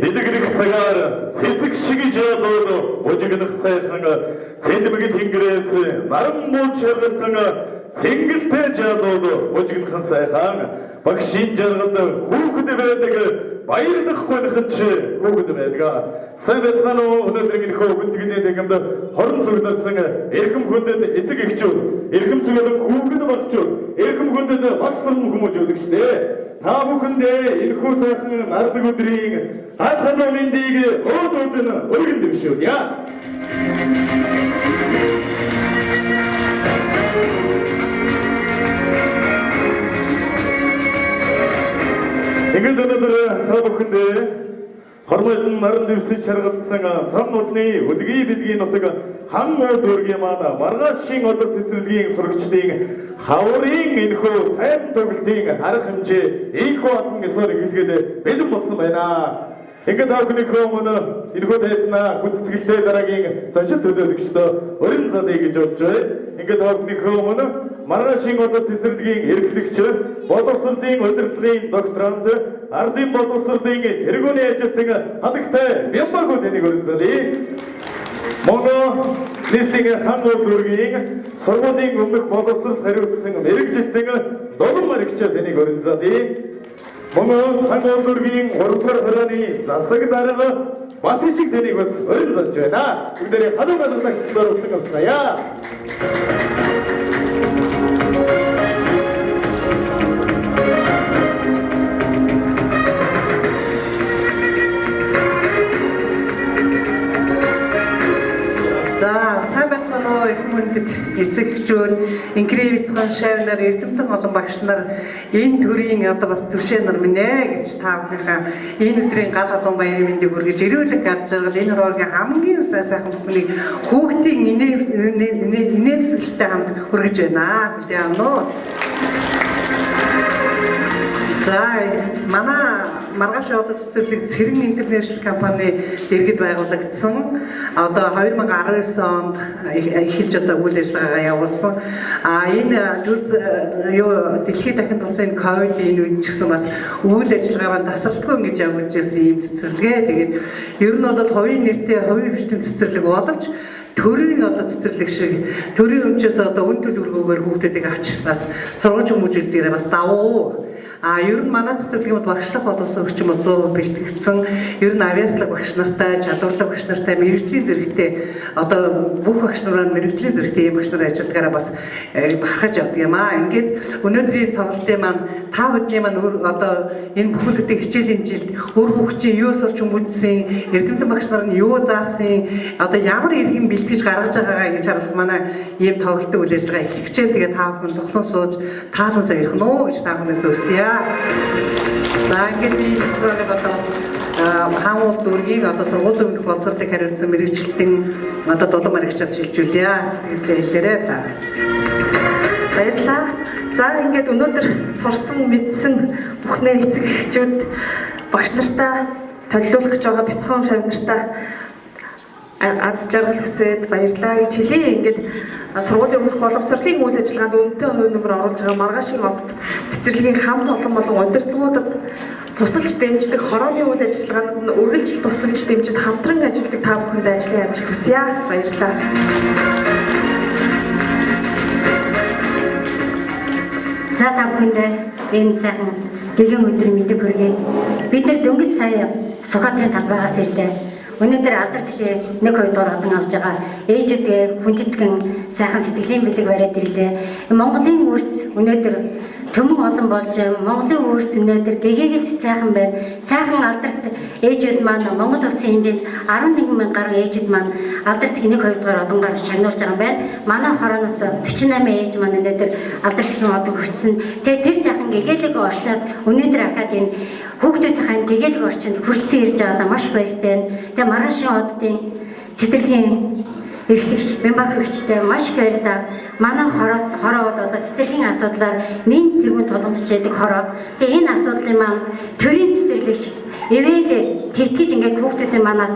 дэлгэрэх цагаар цэцэг шиг жаадууд мужигнах сайхан цэлмэг тэнгэрээс наран мууч шаргалтан цэнгэлтэй жаадууд мужигнах сайхан багшийн жаргалд хүүхэд байдаг баярлах гонхч хүүхэд байдаг. Сайн байцгаана уу өнөөдрийн хүүхэдгний дэгэнд хорон зүгдэрсэн эрхэм хүндэд эцэг эхчүүд, эрхэм сүгэлэн хүүхэд багчууд, эрхэм хүндэд багсан хүмүүжүүд гэжтэй. Та бүхэндээ энэхүү сайхан нардаг өдрийн хатхан мэндийг өөдөөд нь өргөндөг шүү. Яа. Ингээд өнөөдөр та бүхэндээ хормойтон наран дэвсэж чаргалдсан зам уулны үлгий билгийн нутаг хан мод өргийн маань маргаашийн одод цэцэрлэгийн сурагчдын хаврын энэхүү тайван тоглолтын арга хэмжээ ийхүү олон ёсоор эхлэхэд бэлэн болсон байна. Ингээд та бүхнийхөө өмнө энэхүү тайснаа хүндэтгэлтэй дараагийн зочид төлөөлөгчдөө өрн задыг гэж бодж байна. Ингээд та бүхнийхөө өмнө маргаашийн одод цэцэрлэгийн эрхлэгч, боловсролын удирдлагын докторант, ардын боловсролын тэргүүний ажилтан хадагтай Бямбагүй тэнийг өрн залъя. Монгол нийслэлийн хан улдүргийн сургуулийн өмнөх боловсрол хариуцсан мэрэгжилтэн Дулан Маригч тэнийг өрн залъя. Монгол хан улдүргийн 3-р хорооны засаг дарга Батшиг тэнийг бас өрн залж байна. Бүгдээрээ халуун гадагшдаар үлдэн авцгаая. Хүндэт эцэг эхчүүд, инкревицхан шавнаар эрдэмтэн олон багш нар энэ төрийн одоо бас түшээ нар минь гэж та бүхнийхээ энэ өдрийн гал халуун баярын мэндийг хүргэж ирүүлэх гэж жаргал энэ хороогийн хамгийн сайхан бүхнийг хүүхдийн инээмсэглэлтэй хамт хүргэж байна. Хүлээн авах уу? За манай маргааш одод цэцэрлэг Цэрэн интернэшнл компани иргэд байгуулагдсан. Одоо 2019 онд эхэлж одоо үйл ажиллагаагаа явуулсан. Энэ дэлхийн дахин тусын ковидын үед ч гэсэн бас үйл ажиллагаа тасралтгүй ингэж явуулж ирсэн юм цэцэрлэгээ. Тэгээд ер нь бол хувийн нэртэй хувийн хүчтэй цэцэрлэг боловч төрийн одоо цэцэрлэг шиг төрийн өмчөөс одоо үн төлөвлөгөөгөөр хүүхдүүдийг авч бас сургууль хүмүүжүүлдэгээрээ бас давуу. Ер нь манай цэцэрлэгийн багшлах боловсон өгчм 100% бэлтгэгдсэн. Ер нь авиаслаг багш нартай, чадварлаг багш нартай, мэрэгжлийн зэрэгтэй одоо бүх багш нараар мэрэгжлийн зэрэгтэй юм багш нар ажилладгаараа бас бахархаж явдаг юм аа. Ингээд өнөөдрийн тоглолтын маань та бүдний маань одоо энэ бүхэлдээ хичээлийн жилд өр хөгжийн юу сурч хүмүүжсэн, эрдэмтэн багш нар нь юу заасан, одоо ямар иргэн бэлтгэж гаргаж байгаагаа ингэж харуулах манай ийм тоглолтын үйл ажиллагаа эхлэх гэж байна. Тэгээ та бүхэн тухлан сууж таалан сойрох нь уу гэж та бүхнээс өсөе. За ингээд би ихтэй одоо хан улдүргийг одоо сургуулийн өмнөх боловсролыг хариуцсан мэрэгчлэлтэн одоо Дулан Маригчад шилжүүлье. Сэтгэлдээ хэлээрэй та. Баярлалаа. За ингээд өнөөдөр сурсан мэдсэн бүхнээ эцэг эхчүүд багш нартаа төлөвлөх гэж байгаа бяцхан шавь нартаа аз жаргал хүсээд баярлалаа гэж хэлье. Ингээд сургуулийн өмнөх боловсролын үйл ажиллагаанд үнэтэй хувь нэмэр оруулж байгаа маргаашийн одод цэцэрлэгийн хамт олон болон удирдлагуудад тусалж дэмждэг хорооны үйл ажиллагаанд нь үргэлжил тусалж дэмжиж хамтран ажилладаг та бүхэнд ажлын амжилт хүсье. Баярлалаа. За та бүхэндээ энэ сайхан гэлэн өдрийн мэдээг хүргэе. Бид нар дөнгөж сая Сухатын талбайгаас ирлээ. Өнөөдөр алдар дэлхий 1-2 дугаар одан авж байгаа ээжүүдээ хүндэтгэн сайхан сэтгэлийн бэлэг бариад ирлээ. Монголын үрс өнөөдөр төмөн олон болж Монголын үрс өнөөдөр гэгээгэл сайхан байна. Сайхан алдарт ээжүүд маань Монгол улсын хэмжээнд 11,000 гаруй ээжүүд маань алдарт 1-2 дугаар одонгоор чагнуулж байгаа юм байна. Манай хорооноос 48 ээж маань өнөөдөр алдарт дэлхийн одон хүрсэн. Тэгээ тэр сайхан гэгээлэг орчноос өнөөдөр ахаад энэ хүүхдүүдийн гэгээлэг орчинд хүрэлцэн ирж байгаадаа маш баяртай байна. Тэгээ маргаашийн оддын цэцэрлэгийн эрхлэгч Бямбагүй маш их баярлалаа. Манай хороо бол одоо цэцэрлэгийн асуудлаар нэн тэргүүн тулгамдж яадаг хороо. Тэгээ энэ асуудлын маань төрийн цэцэрлэгч эвэлэр тэгтгэж ингээд хүүхдүүдийн манаас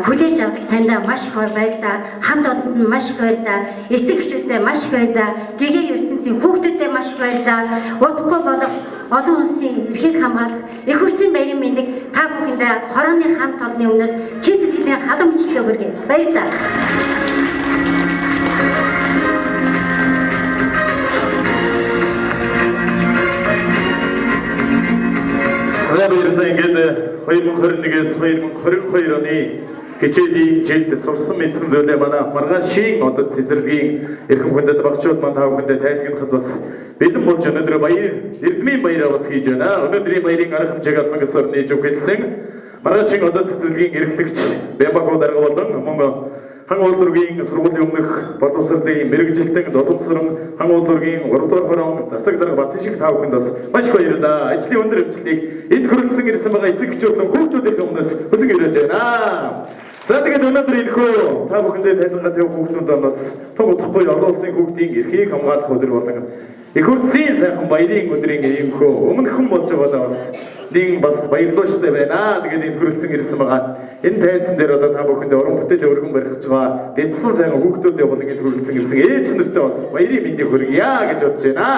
хүлээж авдаг танд маш их баярлалаа. Хамт олонд нь маш их баярлалаа. Эцэг эхчүүдэд маш их баярлалаа. Гэгээг ертөнцийн хүүхдүүдэд маш их баярлалаа. Удахгүй болох олон улсын эрхийг хамгаалах их хөрсийн баярын мэндийг та бүхэн бүхэндээ хорооны хамт олонны өмнөөс чин сэтгэлийн халамжлал өгөргэй. Баярлалаа. За баярлалаа. Ингээд 2021-ээс 2022 оны хичээлийн жилд сурсан мэдсэн зүйлээ манай маргаашийн одод цэцэрлэгийн эрхэм хүндэт багчууд маань тав хүндэт тайлгнахад бас бэлэн болж өнөөдөр эрдмийн баяраа бас хийж байна. Өнөөдрийн баярын арга хэмжээг албан ёс орны жүгэсэн маргаашийн одод цэцэрлэгийн эрхлэгч Бямбако дарга болон мөн хан уулдургийн сургуулийн өмнөх боловсролын мэрэгжилтэн дулумсран хан уулдургийн 3 дугаар хорон засаг дарга Батэн шиг тав хүнд бас маш их баярлалаа. Ажлын өндөр хэмжлийг энд хүрэлцэн ирсэн байгаа эцэг эхчүүд хүүхдүүдийн өмнөөс хүсэн ирж байна. За тэгээд өнөөдөр энэхүү та бүхэндээ тайлбарлаад явах хүүхдүүд бас том удахгүй олон улсын хүүхдийн эрхийг хамгаалах өдөр болон их улсын сайхан баярын өдрийн иймхүү өмнөхөн болж байгаа бас нэг бас баярлалтай байна. Тэгээд энд хүрэлцэн ирсэн байгаа энэ тайзан дээр одоо та бүхэндээ уран бүтээлээ өргөн барих гэж байгаа бэлдсэн сайхан хүүхдүүдээ болон энд хүрэлцэн ирсэн ээж нартай бас баярын мэндийг хүргье гэж бодож байна.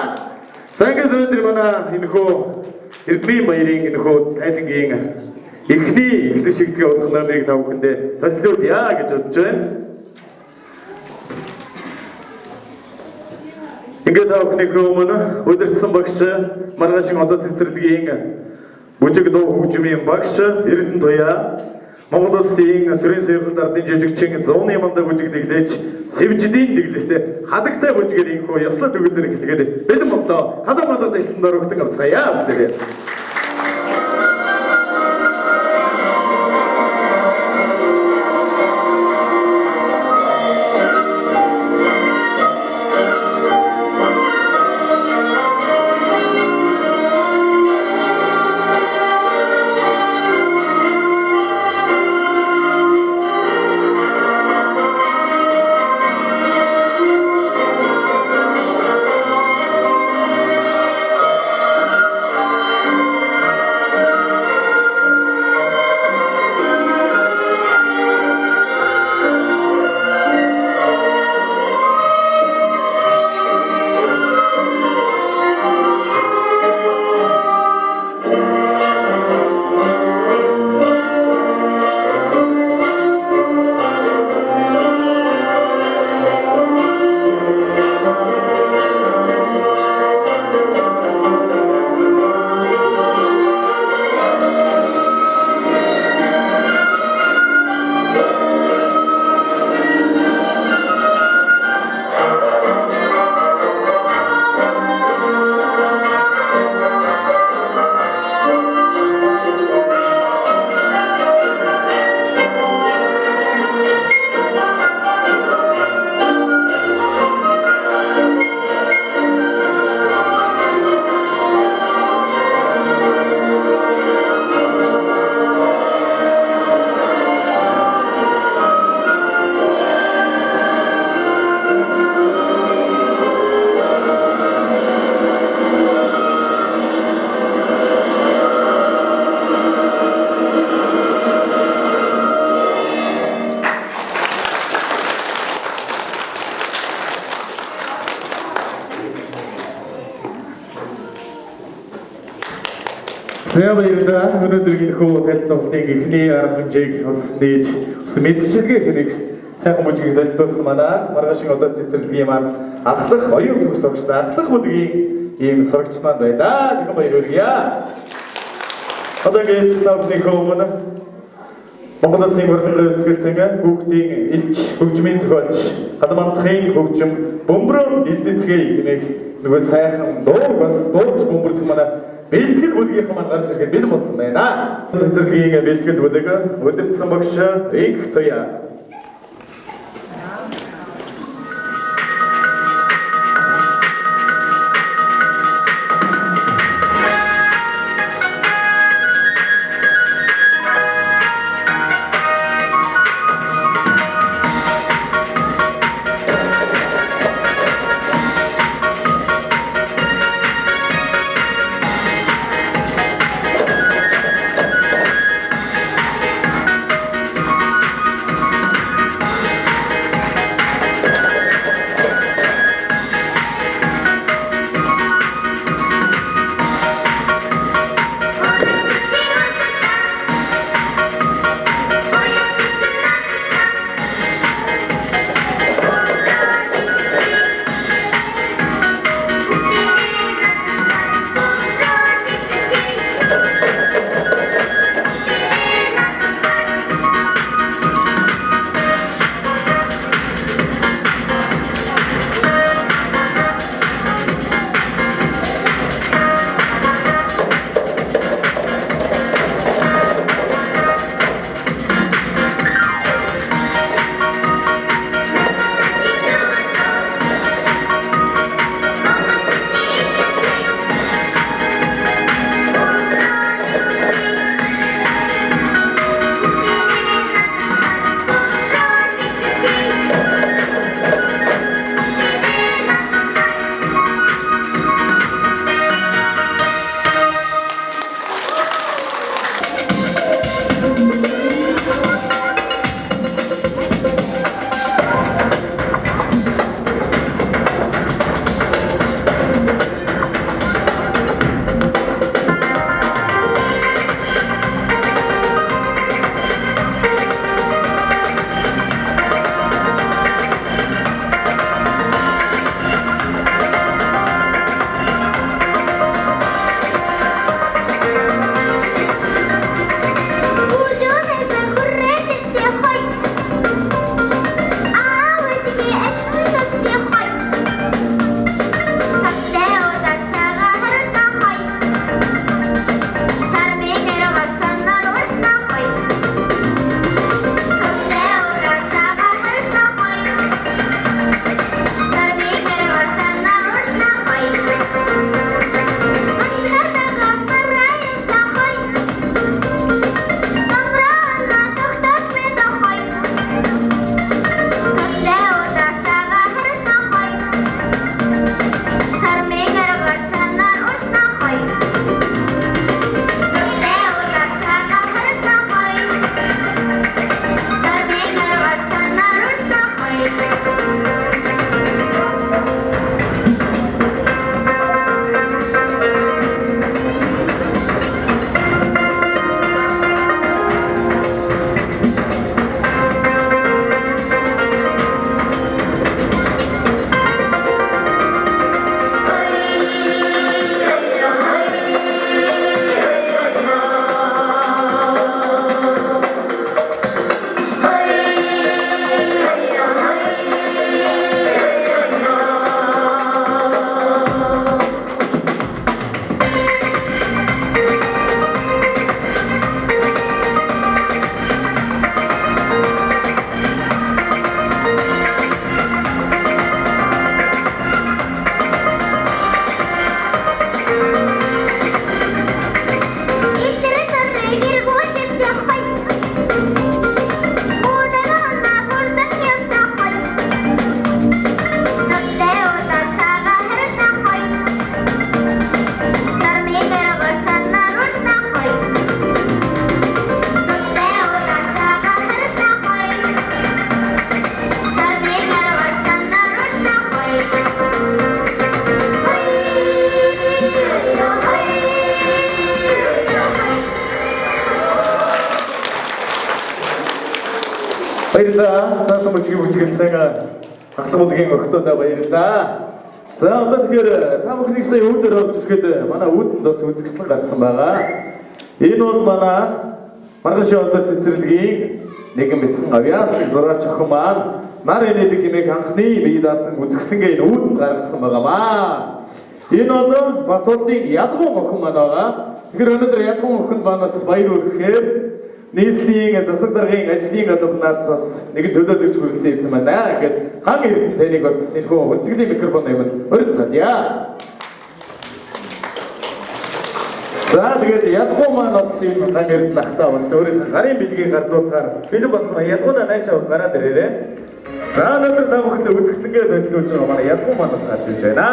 За ингээд өнөөдөр манай энэхүү эрдмийн баярын энэхүү тайлангийн эхний эхлэл шигтгэе болох номыг та бүхэндээ төлөвлөдье гэж бодож байна. Ингээд та бүхнийхээ өмнө удирдсан багш маргаашийн одод цэцэрлэгийн бүжиг дуу хөгжмийн багш Эрдэнэ Туяа Монгол Улсын төрийн сэргэлт ардын жижигчин зууны мандаа бүжиг дэглэж сэвжлийн дэглэлтэй хадагтай бүжгээр инхүү яслаа төгөлдөр хэлгээд бэлэн боллоо. Хадаа малгад ажланд орогдсон авцгаая бүгдээ. За баярлалаа. Өнөөдрийн хөө тайлбарлалтын эхний арга хэмжээг бас нээж мэдчилгээ хэрэг сайхан бүжгийг төлөвлөсөн манай маргаашийн одод цэцэрлэгийн маань ахлах оюун төгс огчтой ахлах бүлгийн ийм сурагч маань байлаа. Тэгэн баяр хүргье. Одоо гээд тавны өмнө Монгол Улсын хурлын сэтгэлтэн хүүхдийн элч хөгжмийн зохиолч Гадамандахын хөгжим бөмбөрөөр элдэцгээ хэмээх нөгөө сайхан дуу бас дууч бөмбөрдөх манай бэлтгэл бүлгийнхэн маань гарч ирэхэд бэлэн болсон байна. Цэцэрлэгийн бэлтгэл бүлэг удирдсан багш Эрдэнэ Туяа. Баярлалаа. За томчгийн бүжгэлсэн ахлах бүлгийн охтуудаа баярлалаа. За одоо тэгэхээр та бүхнийг сая үүдээр орж ирэхэд манай үүдэнд бас үзэгсэл гарсан байгаа. Энэ бол манай Маргааш одоо цэцэрлэгийн нэгэн бяцхан авьяас зураач охин маань нар энэдэг хэмээх анхны бие даасан үзэгслэнгээ энэ үүдэнд гаргасан байгаамаа. Энэ бол Батболдын ядгуун охин маань байгаа. Тэгэхээр өнөөдөр ядгуун охинд манаас баяр хүргэхээр нийслэлийн засаг даргын ажлын албанаас бас нэгэн төлөөлөгч хүрэлцэн ирсэн байна. Ингээд хам эрдэнэ таныг бас энэ хөө үлтгэлийн микрофон юм өрн цаадъя. За тэгээд ядгуун маань бас энэ хам эрдэнэ ахтаа бас өөрийнхөө гарын бэлгийг гардуулахаар бэлэн болсон ядгуунаа найшаа бас гараад ирээрээ. За өнөөдөр та бүхэнд үзэгслэнгээ төлөвлөж байгаа манай ядгуун маань бас гарч иж байна.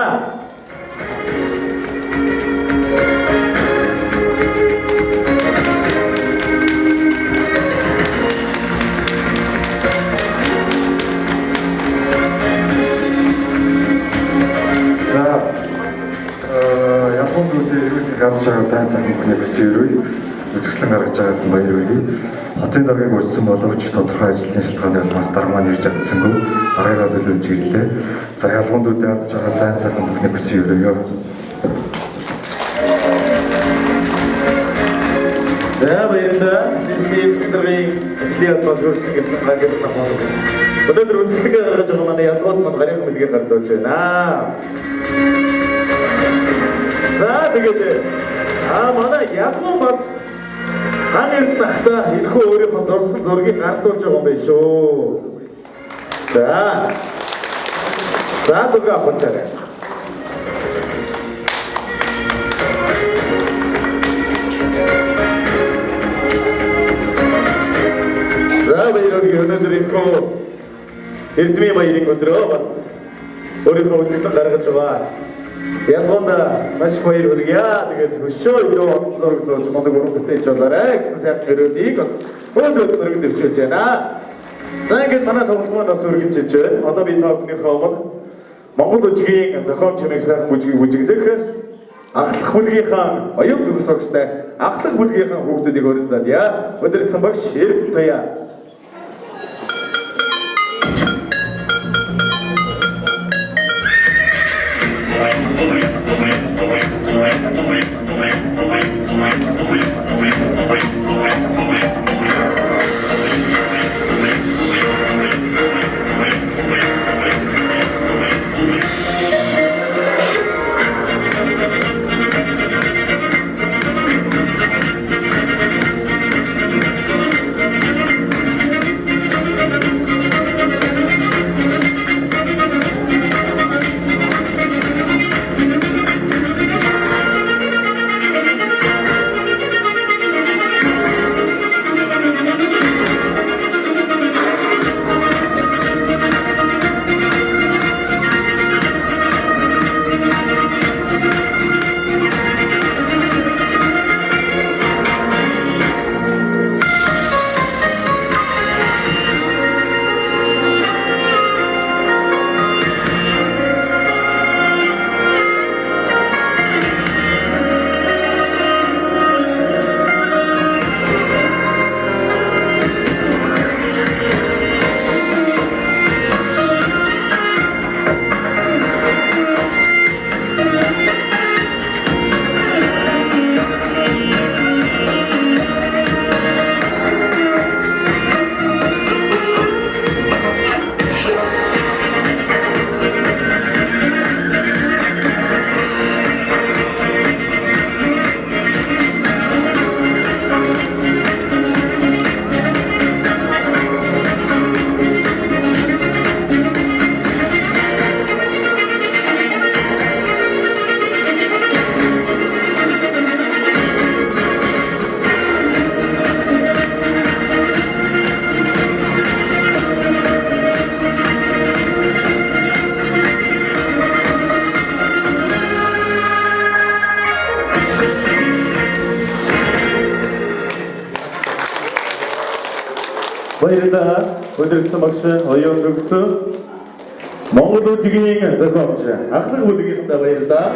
Газ чагаа сайн бүхний бүсийн өрөө үзэсгэлэн гаргаж байгаад баяр хүргэе. Хотын даргаыг өрсөн боловч тодорхой ажлын шалтгааны улмаас дарга маань ирж чадсангүй даргаагаа төлөвлөж ирлээ. За ялгуундуудын аз чагаа сайн бүхний бүсийн өрөө. За баярлалаа. Нийслэлийн даргын ажлын албаас өрсөн гэсэн гаргаж байгаа. Өнөөдөр үзэсгэлэн гаргаж байгаа манай ялгууд маань гарын хэмжээгээр гардуулж байна. За тэгээд манай ядгуун бас хам эрдэнэ ахтаа энэхүү өөрийнхөө зурсан зургийг гардуулж байгаа юм байна шүү. За зураг авчаарай. За баярлалаа. Өнөөдөр энэхүү эрдмийн баярын өдрөө бас өөрийнхөө үзэсгэлэн гаргаж байгаа. Ядгуунда маш их баяр хүргье. Тэгээд хөшөө юу зураг зурж модог уран бүтээж болоорой гэсэн сайхан өрөөдийг бас өнөөдөр өргөнд иршүүлж байна. За ингээд манай тоглолт маань бас өргөж иж байна. Одоо би та бүхнийхээ өмнө Монгол үжигийн зохиолч хэмээх сайхан бүжгийг бүжиглэх ахлах бүлгийнхаа оюун төгс огстой ахлах бүлгийнхаа хүүхдүүдийг өрн залъя. Өдөрцөн багш эрдэнэ туяа. Баярлалаа. Өдөрцөн багш оюун төгс Монгол үжигийн зохиолч ахлах бүлгийнхээ баярлалаа.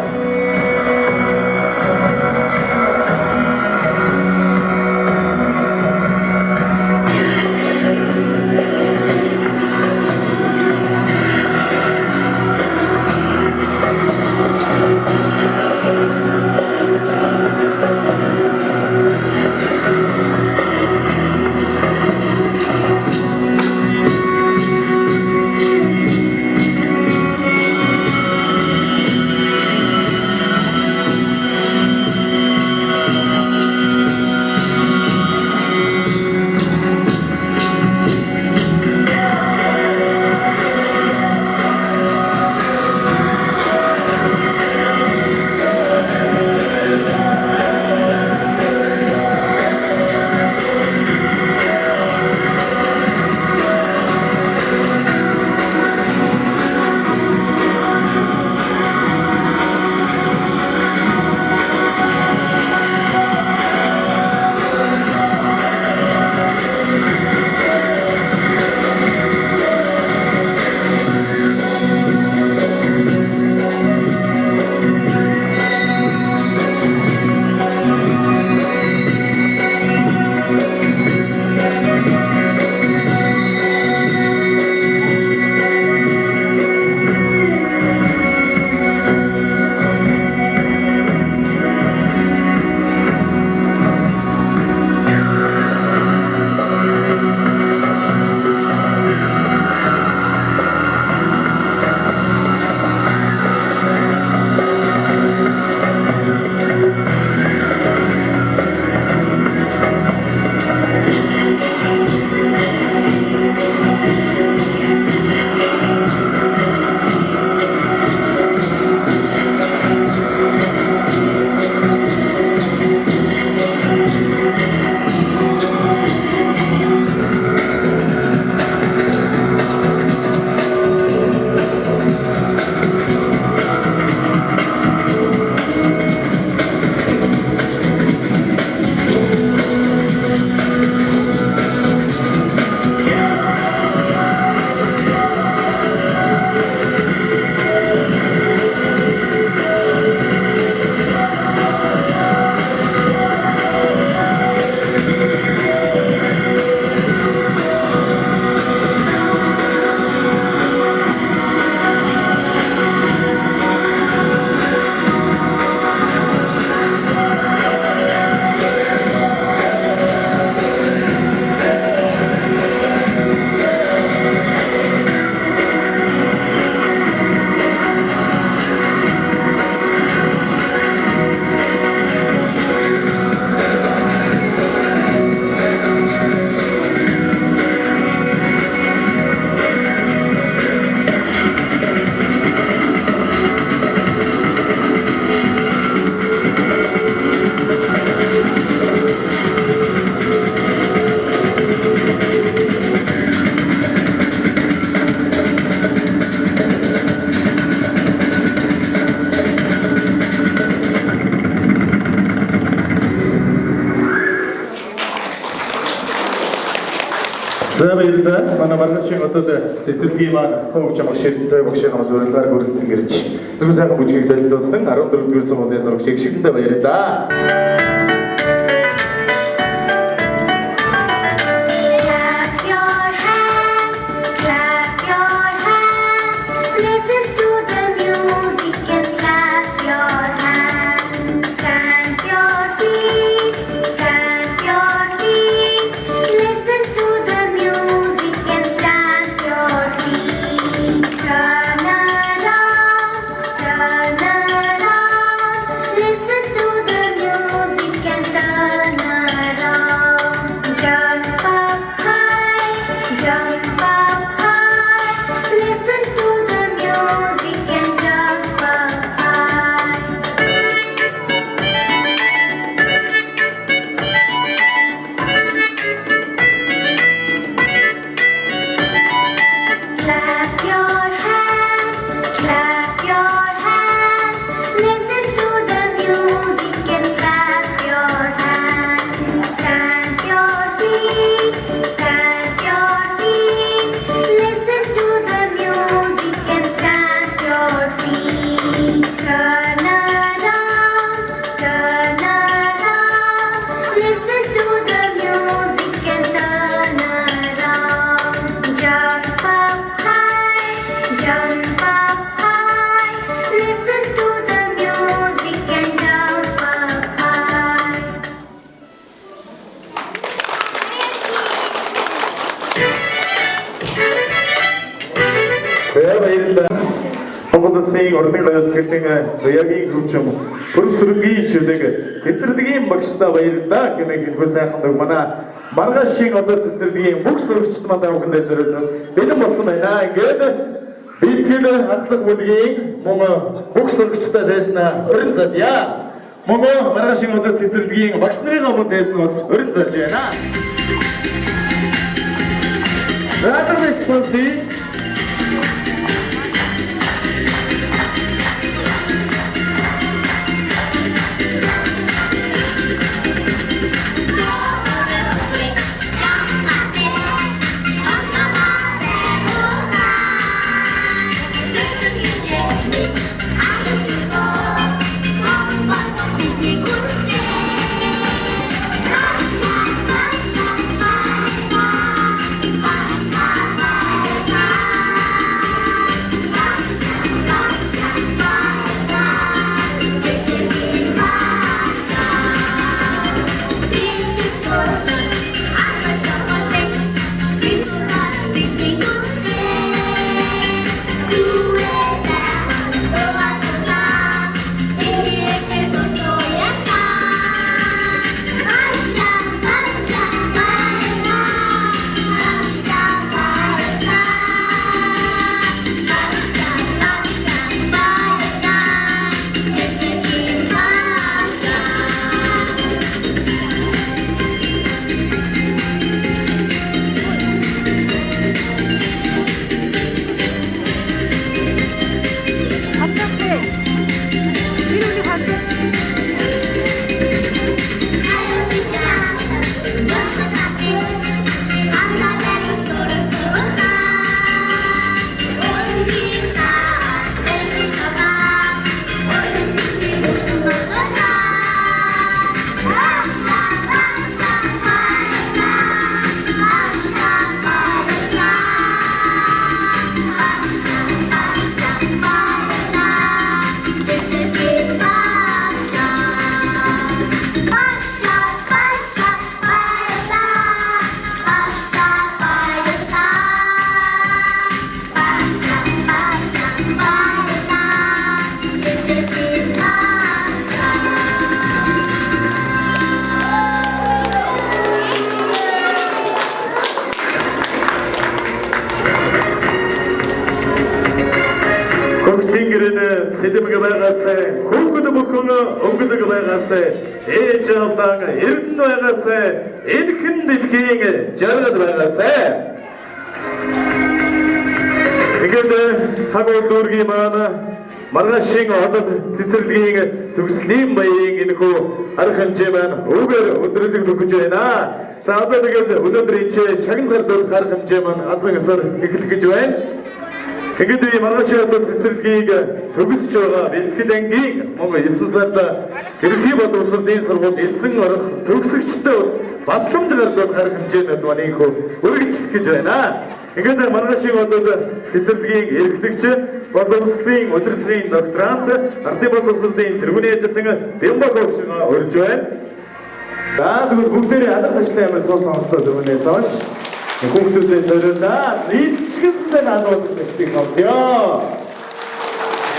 За баярлалаа. Манай маргаашийн одоо цэцэрлэгийн маань хөвгч амгаш ширттэй багшаагаас урилгаар хүрэлцэн ирж. Түрүү сайхан бүжгийг төлөвлөсөн 14-р сургуулийн сурагч Игшигтэй баярлалаа. Монголын урлагийн гаяс тэрдэн ягийн хөвчм бүрсрэнгийн шүлэг цэцэрлэгийн багштай баярлалаа гэмээр хэлбэр сайхан дог манай маргаашийн одоо цэцэрлэгийн бүх сурагчид манай бүхэндээ зориулсан бэлэн болсон байна. Ингээд бэлтгэл ахлах бүлгийн мөн бүх сурагчтай дайснаа 20 задъя. Мөн маргаашийн одоо цэцэрлэгийн багш нарын мөн дайснаас 20 залж байна. Заатар сонси Сэдэмэг байгаас хүүхэд бүхэн өнгөлөг байгаас ээж авдаг эрдэнэ байгаас энхэн дэлхийн жаргал байгаас ингээд хагуул дүүргийн маань маргаашийн одод цэцэрлэгийн төгслийн баярын энэхүү арга хэмжээ маань өвгөр өдрөлөг төгөж байна. За одоо тэгээд өнөөдөр энэ шагнал гардуулах арга хэмжээ маань албан ёсоор эхлэх гэж байна. Ингээд би маргаашийн одод цэцэрлэгийг төгсөж байгаа бэлтгэл ангийн Монгол 9 сард ерөнхий боловсролын сургууль элсэн орох төгсөгчтэй бас бадламж гардуулах арга хэмжээнүүд маань ийхүү үргэлжлэх гэж байна. Ингээд маргаашийн одод цэцэрлэгийн эрхлэгч боловсролын удирдлагын докторант ардын боловсролын тэргүүний ажилтан Бямбаг өгшгөө урьж байна. За тэгвэл бүгдээрээ алга таштай ямар сонслоо дөрвнээс хойш хүүхдүүдэд зориулаад нийтчгэн сайн алгаддаг төстийг сонсё.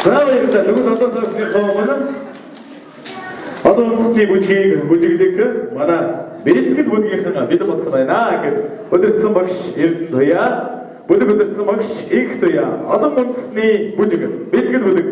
За баярлалаа. Тэгвэл одоо төвхнийхөө манай одоо үндэсний бүжгийг бүжиглэх манай бэлтгэл бүдгийнхэн бэлэн болсон байна. Ингээд өдөрцөн багш Эрдэнэtuya, бүдэг өдөрцөн багш Игтуя, олон үндэсний бүжиг бэлтгэл бүдэг.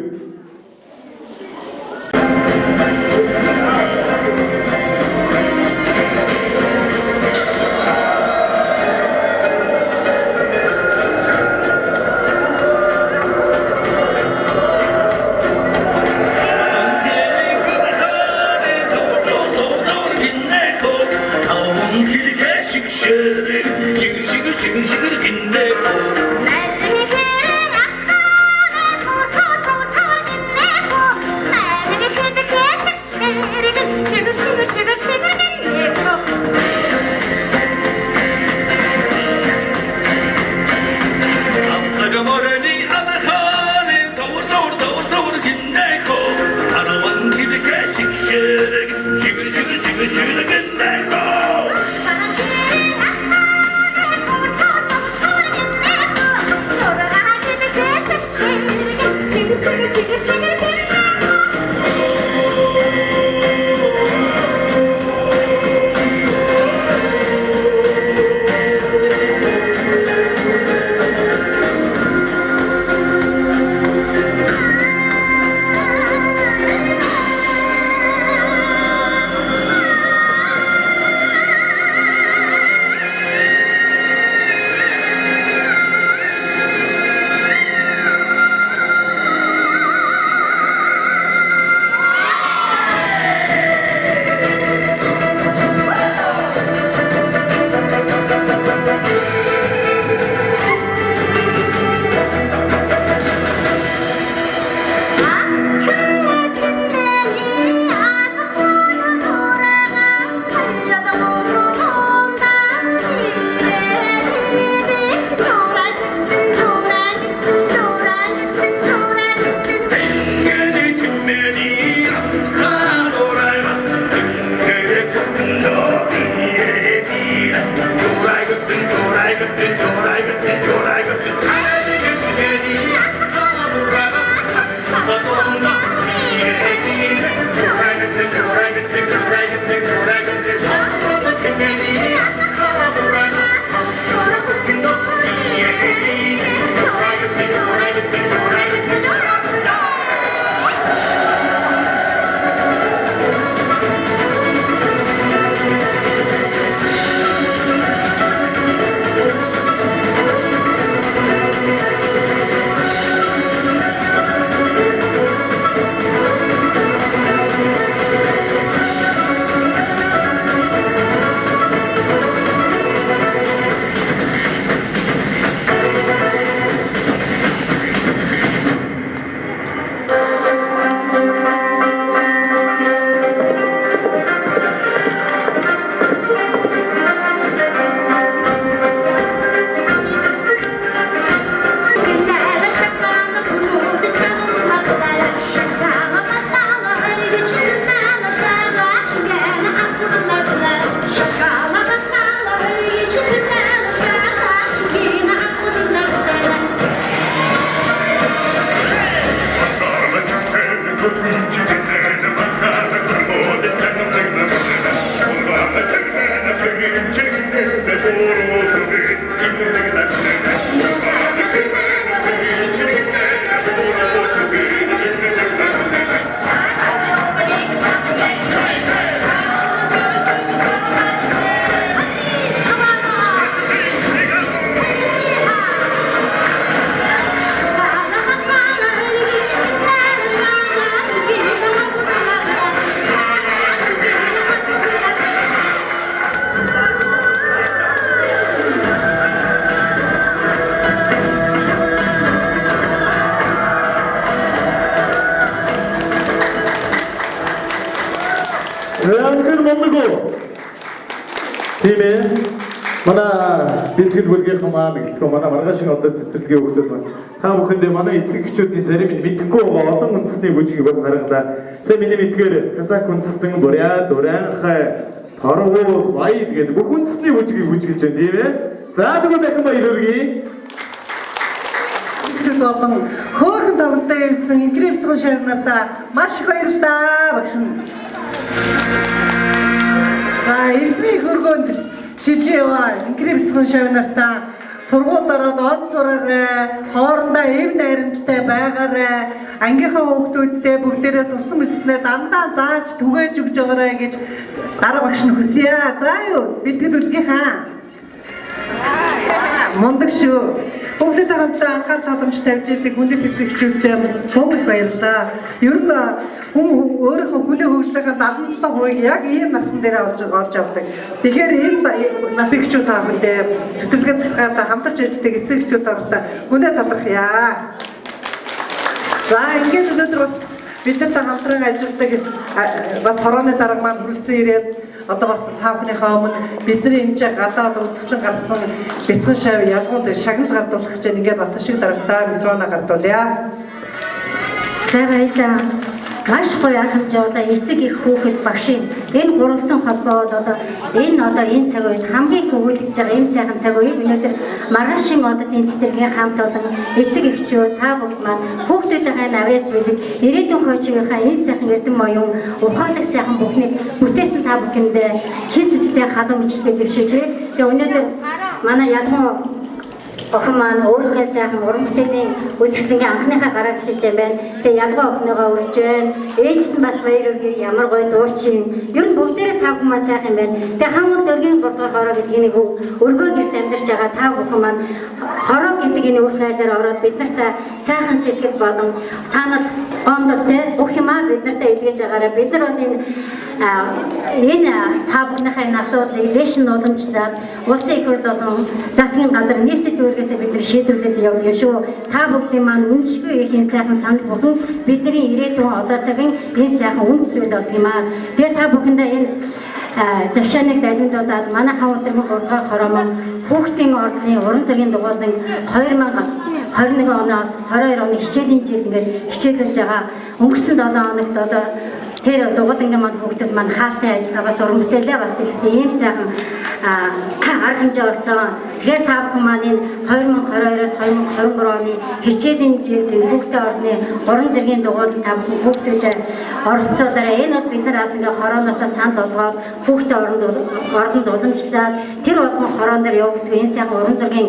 Манай бэлтгэл бүлгийнхэн маань гэлтгөө манай маргаашийн одоо цэцэрлэгийн хөгтөд маань та бүхэндээ манай эцэг эхчүүдийн зарим нь мэдхгүй байгаа олон үндэсний бүжгийг бас гаргадаа. Сая миний мэдгээр казак үндэстэн буряд, дуранхай, торгуу, баяд гэдэг бүх үндэсний бүжгийг бүжгэлж байна тийм ээ. За тэгвэл дахин баяр хүргэе. Болон хөөрхөн тоглолтод ирсэн инкрипцэн шавнартаа маш их баярлалаа багш. За энэний хөргөнд шижээва инкрипцэн шавнартаа сургууль ороод од сураарай, хоорондоо эв найрамдтай байгаарай, ангийнхаа хүүхдүүдтэй бүгдээрээ сурсан мэдснээ дандаа зааж түгээж өгж байгаарай гэж дарга багш нь хүсье. За юу бэлтгэл бүлгийнхаа мундаг шүү. Бүгдэд хамтдаа анхаарал халамж тавьж идэг хүндэт эцэгчүүдтэй бог их баярлалаа. Ер нь хүн өөрийнхөө хүлээ хөгжлийнхаа 77% яг ийм насан дээр олж авдаг. Тэгэхээр энэ нас ихчүүд та бүхэндээ цэцэрлэгээ захиад хамтарч ажилладаг эцэгчүүд оролтой хүнээ талархъя. За ингээд өнөөдөр бас бидэнтэй хамтран ажилладаг бас хорооны дарга маань хүрэлцэн ирээд одоо бас та бүхнийхээ өмнө бидний энэ ч гадаад үзэсгэлэн гаргасан бяцхан шав ялгуунд шагнал гардуулах гэж ингээд бата шиг дарагтаа микрофона гардуулъя. За баярлалаа. Маш гоё арга хэмжээ эцэг их хүүхэд багшийн энэ гурван холбоо бол энэ цаг үед хамгийн их өгүүлж байгаа ийм сайхан цаг үед өнөөдөр маргаашийн оддын цэцэрлэгийн хамт олон эцэг эхчүүд та бүгд маань хүүхдүүдийн авьяас бэлэг ирээдүйн хойчгийнхаа энэ сайхан эрдэм оюун ухаалаг сайхан бүхнийг бүтээсэн та бүхэндээ чин сэтгэлийн халуун мөчлөг дэвшүүлээ. Тэгээ өнөөдөр манай ялгуун охин маань өөрийнхөө сайхан уран бүтээлийн үзэсгэлэнгийн анхныхаа гарааг хэлж байна. Тэгээ ялгаа охиныгоо урьж байна. Ээжд нь бас баяр хүргэе. Ямар гоё дуучин. Ер нь бүгдээрээ та бүхэн маань сайхан байна. Тэгээ хамуул дөргийн 3 дугаар хороо гэдэг нэг өргөө гэрт амьдарч байгаа та бүхэн маань хороо гэдэг энэ үр хайлаар ороод бид нартай сайхан сэтгэл болон санал гондол бүх юмаа бид нартай илгээж байгаараа бид нар бол энэ та бүхнийхээ энэ асуудлыг дээш нь уламжлаад улсын их хурл болон засгийн газар нийслэл дүүргээс бид нар шийдвэрлээд явдаг шүү. Та бүхэн маань үнэшгүй их энэ сайхан санал бүхэн бидний ирээдүйн одоо цагийн энэ сайхан үндэс зүйл болдог юм аа. Тэгээ та бүхэндээ энэ завшааныг далимдуулаад манай хамт өдрийн 3 дугаар хороо маань хүүхдийн ордны уран зургийн дугуйлан 2021 оноос 22 оны хичээлийн жилд ингээд хичээлүүлж байгаа. Өнгөрсөн 7 хоногт одоо тэр дугуйлангийн маань хүүхдүүд маань хаалтай ажиллагаас уран бүтээлээ бас тэгсэн ийм сайхан арга хэмжээ болсон. Тэгэхээр та бүхэн маань энэ 2022-оос 2023 оны хичээлийн жилд хүүхдийн ордны уран зургийн дугуйлан та бүхэн хүүхдүүдэд оролцуулаарай. Энэ бол бид нараас ингээ хорооноос санал болгоод хүүхдийн ордонд уламжлаад тэр болгон хороон дээр явагддаг энэ сайхан уран зургийн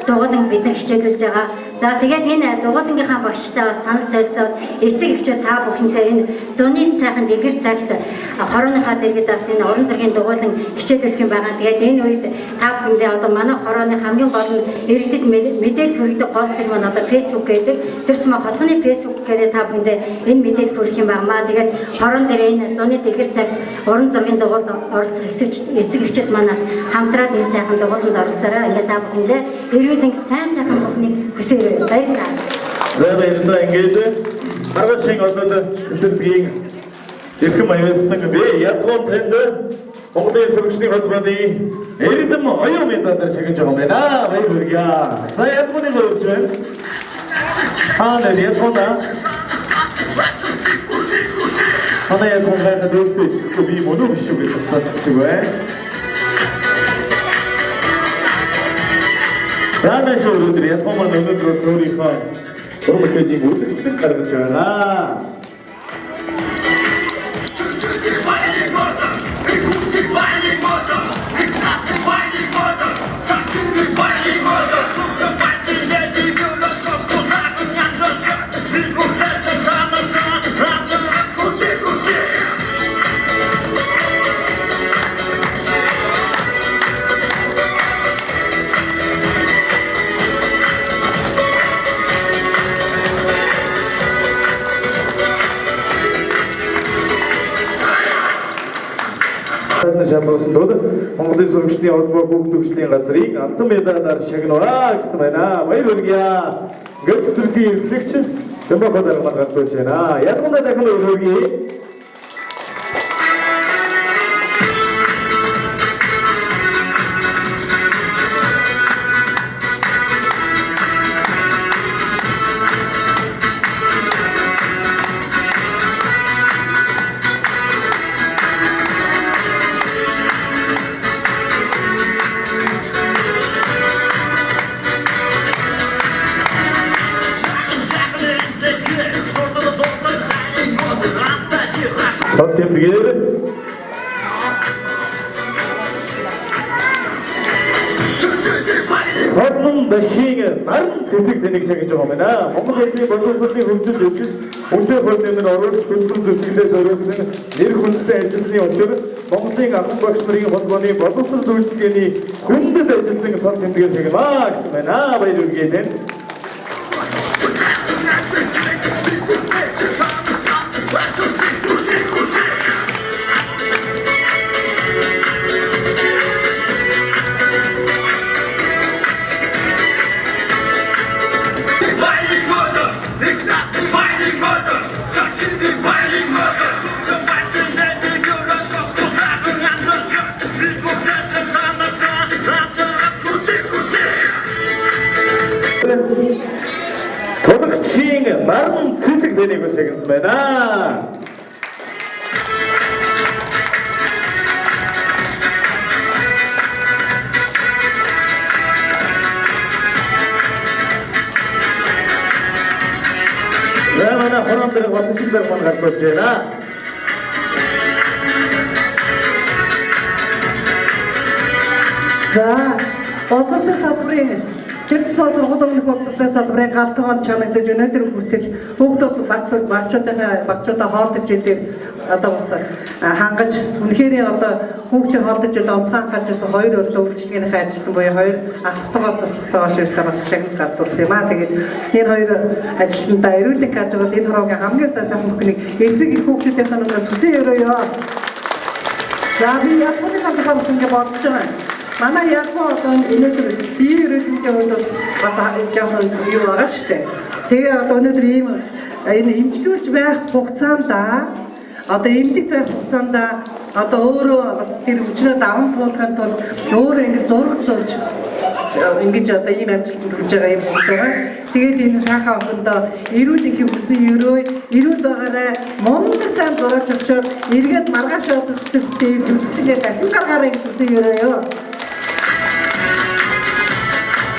дугуйлан бид нар хичээлүүлж байгаа. За тэгээд энэ дугуйлангийнхаа багштай бас санал солилцоод эцэг эхчүүд та бүхэнтэй энэ зуны сайхан дэлгэр цагт хорооныхаа дэргэдээс энэ уран зургийн дугуйлан хичээлүүлэх юм байгаа. Тэгээд энэ үед та бүхэндээ одоо манай хорооны хамгийн гол нь иргэдэд мэдээлэл хүргэх гол зэрэг маань одоо Facebook гэдэг тэрс маа хотгоны Facebook гэдэг та бүхэндээ энэ мэдээлэл хүргэх юм байна. Тэгээд хороон дээр энэ зуны дэлгэр цагт уран зургийн дугуйланд оролцох эцэг эхчүүд манаас хамтраад энэ сайхан дугуйланд оролцоорой. Ингээд та бүхэндээ эрүүлэн сайн сайхан бүхнийг хүсье. Баярлалаа. За баярлалаа. Ингээд маргаашийн одод цэцэрлэгийн эрхэм аюулсдаг бэ. Ялгуун танд Монголын сургуулийн холбооны эрдэм оюун медаль шагнаж байгаа юм байна. Баяр хүргэе. За ялгууны хөрөж байна. ялгуунаа ялгуун гайхад өөртөө би мөн үү биш үү гэж бодсон байна. Санаа шоурууд ялгуун маань өнөөдөр өөрийнхөө уран бүтээлийн үзэсгэлэн гаргаж байна. Шамбарсан дод Монголын сургуулийн холбоо хүүхд төгслийн газрын алтан медалаар шагнаваа гэсэн байна. Баяр хүргэе. Ингээд цэцэрлэгийн эрхлэгч Тэмбэкод арман гардуулж байна. Ялгуунаа дахин баяр хүргэе. Цол тэмдгээр Содон дашиг наран цэцэг тэнийг шагнаж байгаа юм байна. Монгол улсын боловсролын хөгжил дэвшил үнэтэй хууль нэмээр оруулж хөдөлмөр зөвлөлтөд зориулсан нэр хүнстэй ажилласны учир Монголын ахын багш нарын холбооны боловсрол үйлчилгээний хүндэт ажилтны цол тэмдгээр шагнаа гэсэн байна. Баяр хүргэе тэнд. Тодорхойн наран цэцэг тэнийг шагнасан байна. За манай хорон дээр батшигдар маань гарч болж байна. За, боловсролын салбарын Тэд сургуулийн боловсролын салбарын галтгоонд чанагдаж өнөөдөр хүртэл хүүхдүүд багчуудаа хоолдож идэг одоо бас хангаж үнэхээр одоо хүүхдийн хоолдож идэг онцгой хаж ирсэн хоёр одоо үйлчлэгээний ажилтан буюу хоёр ахтгаа туслах ширтэ бас шагнал гардуулсан юм аа. Тэгээд энэ хоёр ажилтнаа эрүүлэн хажууд энэ хороогийн хамгийн сайн бүхнийг эцэг их хүүхдүүдийн өмнөөс хүсэн өрөөё. За би яг бүгд хамтдаа ингэ бодож байгаа. Манай яг одоо өнөөдөр бие эрүүлэнтэй хүмүүс бас жоохон юу байгаа шүү дээ. Тэгээ одоо өнөөдөр ийм энэ эмчлүүлж байх хугацаанд одоо эмнэлэгт байх хугацаанд одоо өөрөө бас тэр хүчнээ даван туулахын тулд өөрөө ингэ зураг зурж ингэж одоо ийм амжилтанд хүрж байгаа юм байна. Тэгээд энэ сайхан охиндоо эрүүлэнхийн хүсэн өрөө эрүүл байгаарай мундаг сайн зураач очоод эргээд маргааш одоо цэцэгтэй зүсгэлээ дахин гаргаарай гэж хүсэн өрөөё.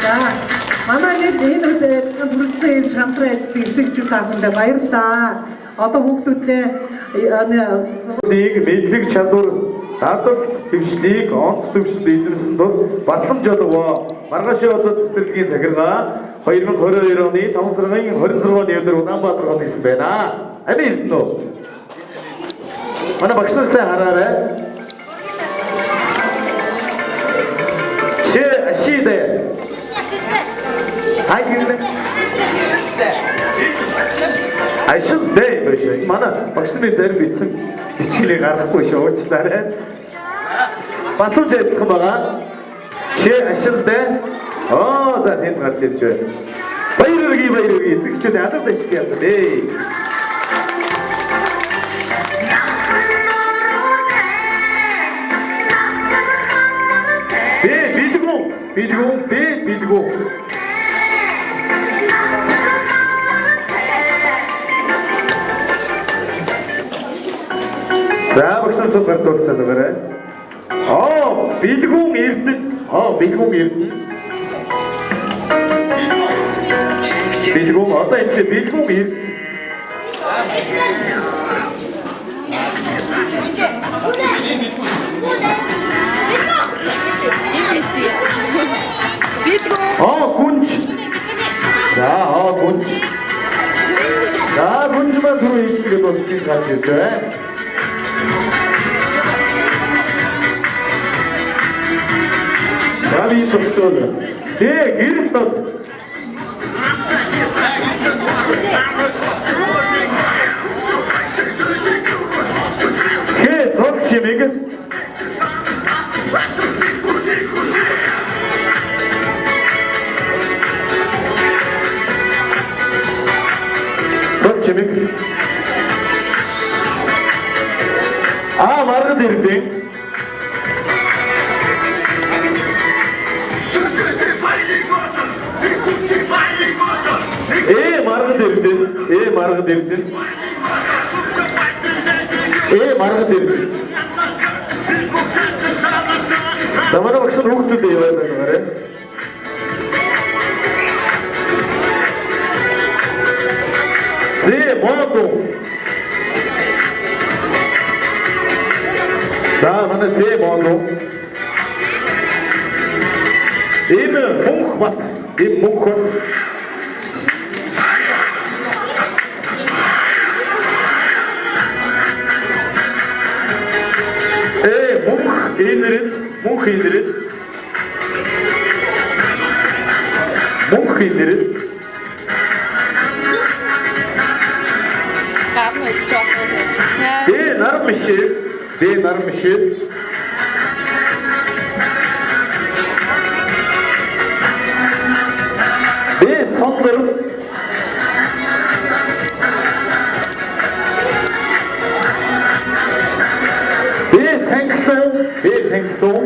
За, манай энэ үедээ бүрдсэн хамтран ажилладаг эцэгчүүд таахандаа баярлалаа. Одоо хүүхдүүдээ нэг мэдлэг чадвар, дадал хөвшлийг онц төвшөнд эзэмсэн тул батламж олгоо. Маргаашийн одоо цэцэрлэгийн захиргаа 2022 оны 5 сарын 26-ны өдөр Улаанбаатар хотод ирсэн байна. Амин эрдэнэ үү? Манай багш нар сайн хараарай. Чи ашидэ I should day биш. Манай багшны зарим бичсэн хичээлийг гаргахгүй шүү. Уучлаарай. Батламж ядах байгаа. Чи ашигтай. Оо за тэнд гарч ирж байна. Баяр үргээ эсэгчүүд алдар дэшиг яасан бэ? Бидгүү. За багшаар цуг гардуулцаад өгөөрэй. Билгүүн эрдэнэ. Билгүүн одоо энэ билгүүн эрдэнэ. Гүнж. За, гүнж. За, гүнж маань түрүү хийсгээд болчихсон гарч ирж байна. Дали собственно. Гэрэл тод. Зол чимэг. Маргад ирдэн. Маргад ирдэн. Замана багш нар хүүхдүүдээ яваад байна. Зе модо. Зэ Монгол. Ийм Мөнхбат. Мөнх инэрэл. Бэ нарам мишэл. Бэ сонлор. Бэ танхлон.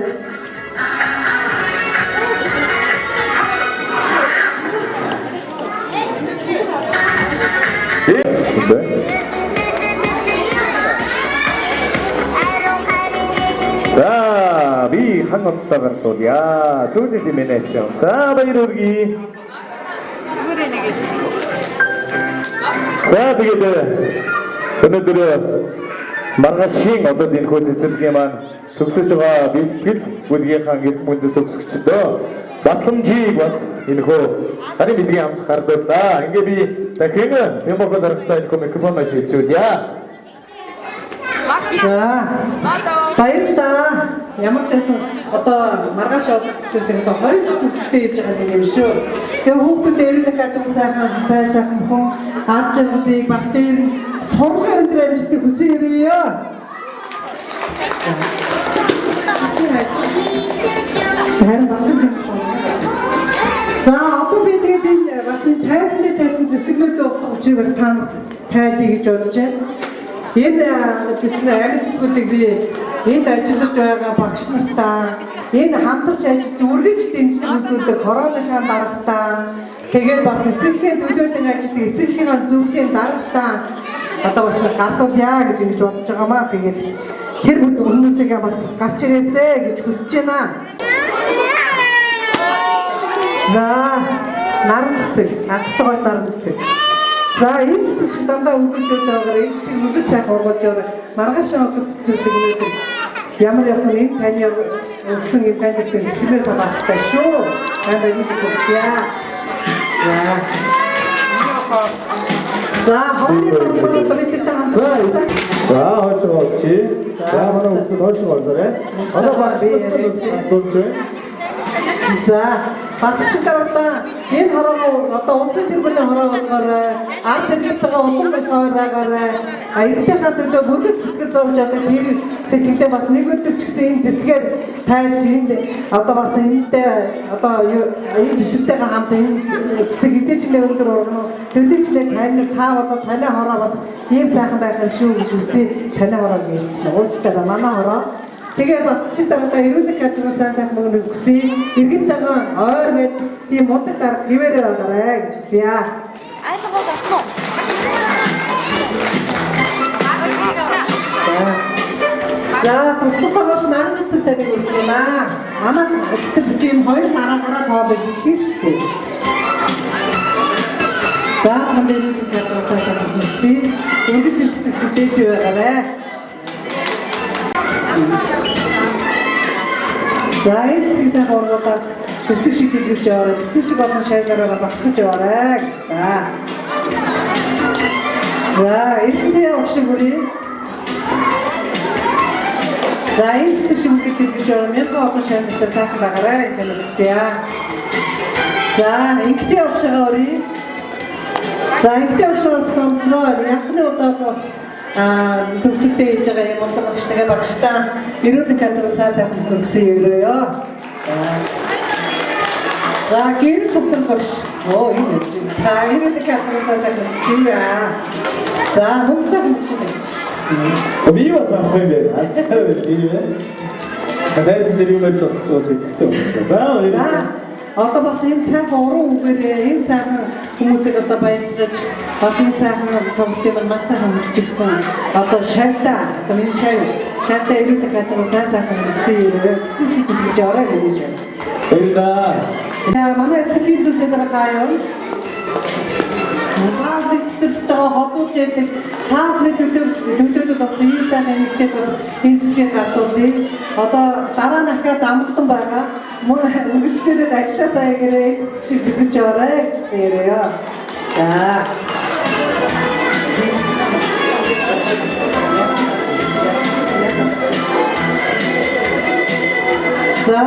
자, 미 한국사가 또야, 소리 디미네이션. 자, 바이로기. 자, 오늘들은 маргашийн одоо энэ хөө цэцэрлэгийн маань төгсөж байгаа бэлтгэл бүлгийнхаа гэр бүлийн төгсөгчдөө батламжийг бас энэ хөө харин бидний хамт гардуулаа. Ингээ би дахин Ямбогоо дарагтай энэ микрофон маш хэлжүүлье. За баярлалаа. Ямар ч байсан одоо маргааш олдцдаг одоо хоёр төсөлтэй хийж байгаа юм шүү. Тэгээ хүүхдүүд эрэлэх ажил сайхан хүн аж аргалыг бас тийм сургууль өндөр амжилтыг хүсэн хэрвээ. За одоо би тэгээд энэ бас энэ тайзны тавьсан цэцгэлүүд учраас бас танд тайлбар гэж бодож байна. Энэ цэцгэлээ агт цэцгүүдийг би энд ажиллаж байгаа багш нартаа энэ хамтарч ажиллаж үргэлж дэмжлэг үзүүлдэг хорооныхаа дарагтаа тэгээд бас эцэгхийн төлөөлөн ажилладаг эцэгхийн зөвлөлийн дарагтаа одоо бас гардуулъя гэж ингэж бодож байгаамаа. Тэгээд тэр хүмүүсийг бас гарч ирээсэй гэж хүсэж байна. За наран цэцэг, ахтгой наран цэцэг. За энэ цэцэг шиг дандаа өгүүлээд байгаа энэ цэцэг нүгэл сайхан ургуулж байгаа маргааш огт цэцэг гэдэг ямар явах нь таны өгсөн энэ таны цэцгээс авахтай шүү. Танд энэ өгсөе. За хоног за хойшоо чи. За манай хүүхд хойшоо ордорой. Одоо багш дурч. За батшигтаа энэ хороо одоо улсын тэргүүлийн хороо болгоор ард хэдийгээр улам их байгаарай. Аягтайхаа төлөө бүргэд сэтгэл зовж одоо тэр сэтгэлээ бас нэг өдөр ч гэсэн энэ цэцгээр тайлж энд одоо бас энэтэй одоо энэ цэцэгтэйгээ хамт энэ цэцэг эдээчнээ өндөр орно. Төдөөчнээ тань та болоод таны хороо бас ийм сайхан байх юм шүү гэж үсээ таны хороог хэлсэн. Уучтай ба манай хороо тэгээд батшиг дараагаа ирүүлэх ажил сайн мөнгө хүсье. Иргэнтэйгээ ойр мэд тийм мундаг дарга хിവэрэ байгаарай гэж хүсье. Айлгоо басна. За туслахгүйс наран цэцэгтэй нэг юм аа. Манай цэцэг чинь хоёр мараараа тоолож идэв шүү дээ. За хамбэрийн ажил сайн хүсье. Ингэж цэцэг шиг дэш байгаарай. За энэ цэцгийн хорвоо цэцэг шиг дэлгэж яваарай. Цэцэг шиг олон шайлаараа багтаж яваарай. За энэтэй огшиг бүрий. За энэ цэцэг шиг дэлгэж яваарай. Мянган олон шайлаараа сайхан байгаарай. Энэ үсэе. За энэтэй огшигаа өрий. За энэтэй огшигоос консноо яхны удаад бас төгсөлтэй хийж байгаа юм бол багштайгаа багштаа ирүүлэх ажил сайн өгсөн өрөөё. За гэр бүхэн багш. Энэ үгүй. За ирүүлэх ажил сайн өгсөн яа. За хумсаа хумсаа. Би бас авах юм. Ацтай би. Тэдэс нэрүүмэл зогсож байгаа цэцэгтэй. За одоо бас энэ сайхан уран үгээр энэ сайхан хүмүүсийг одоо баярлаж бас энэ сайхан тоглолтын маш сайхан хөгжижсэн. Одоо шавьтаа одоо миний шавьтаа ирүүлэх ажил сайхан өгсөн. Цэцэг шиг хэлж орой гэж байна. Баярлалаа. Манай цэцгийн зүйлээр хаяа. Тааврын цэцэрлэгтэйгээ холбооч яадаг тааврын төлөөлөл болсон ийм сайн амьтад бас энэ цэцгээ гардуулъя. Одоо дараа нь ахаад амгалан байгаа. Үргэлжлүүлээд ажилласаа гэрээ цэцэг шиг бэлгэж яваарай гэсэн яриа. За. За,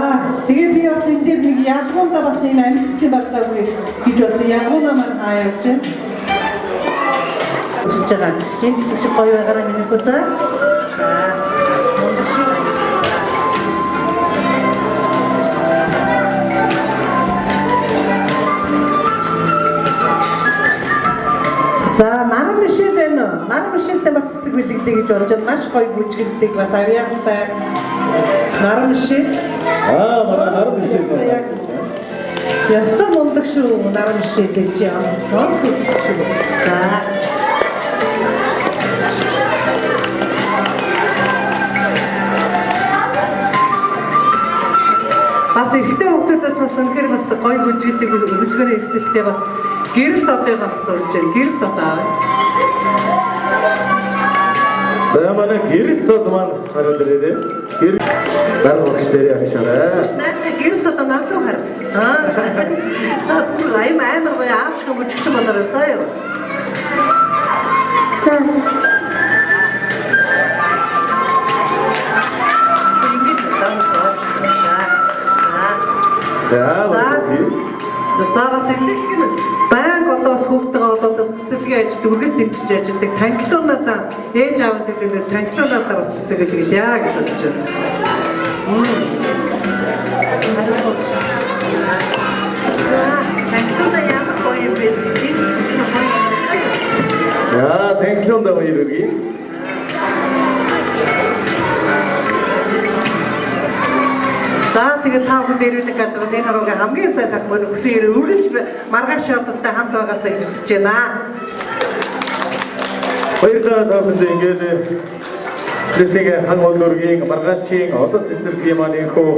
тэгээ би бас энэ дээр нэг ягуунда бас ийм амьсгалын багтаагүй гэж болсон. Ягуунаа маань хаяавч байна. Үсэж байгаа. Энэ цэцэг шиг гоё байгаараа миний хүү за. За, наран мишэл байна уу? Наран мишэлтэй бас цэцэг бэлгэлээ гэж бодож байна. Маш гоё бүжгэлдэг бас авьяастай. Наран мишэл. Манай наран мишэл. Ястаа мундаг шүү наран мишэл гэж яа. Цаан зүгт шүү. За. Бас ихтэй хүмүүсээс бас үнэхээр бас гоё бүжгэлдэг хөдөлгөөний эвсэлтэй бас гэрэлт одоогоо сурж байна. Гэрэлт одоо. За манай гэрэлт од маань хараад ирээрээ. Гэрэлт дарга багш дээрээ ачаарай. Наашаа гэрэлт одоо надад хар. За амар гоё аавчгүй бүжигч болоо заа юу. За. За бас эцэг гэн баян одоос хүүхдтэйгээ болоод цэцэрлэгийн ажилд үргэлж дэмжиж ажилладаг танхилуунуудаа ээж аав төлөвлөд танхилуунуудаа бас цэцэрлэгээ яа гэж бодож байна. За танхилуунаа ямар гоё юм бэ? За танхилуунаа баяр үргэе. За тэгээд та бүхэн дээрвэлэг газар энэ харууга хамгийн сайн сахмад өсөөр үргэлж маргааш шаардлагатай хамт байгаасаа гэж хүсэж байна. Баярлалаа та бүхэнд ингээд Кристигийн хан олдоргийн маргаашийн одоо цэцэрлэгийн маань энхүү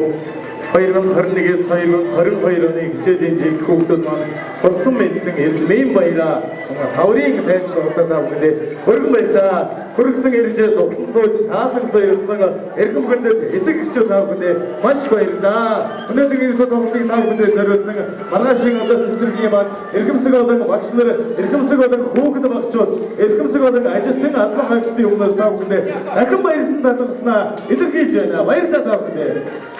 2021-с 2022 оны хичээлийн жилд хүүхдүүд маань сурсан мэдсэн эрдмийн баяраа хаврын тайлбар удаа та бүхэндээ өргөн баярлалаа. Хүрэлцэн ирж дутлан сууж таатан соёрсон эрхэм хүндэд эцэг эхчүүд та бүхэндээ маш баярлалаа. Өнөөдрийн энэ тоглолтыг та бүхэндээ зориулсан маргаашийн одоо цэцэрлэгийн маань эрхэмсэг болон багш нар, эрхэмсэг болон хүүхэд багчууд, эрхэмсэг болон ажилтан албан хаагчдын өмнөөс та бүхэндээ дахин баярлсан талархснаа илэрхийлж байна. Баярлалаа та бүхэндээ.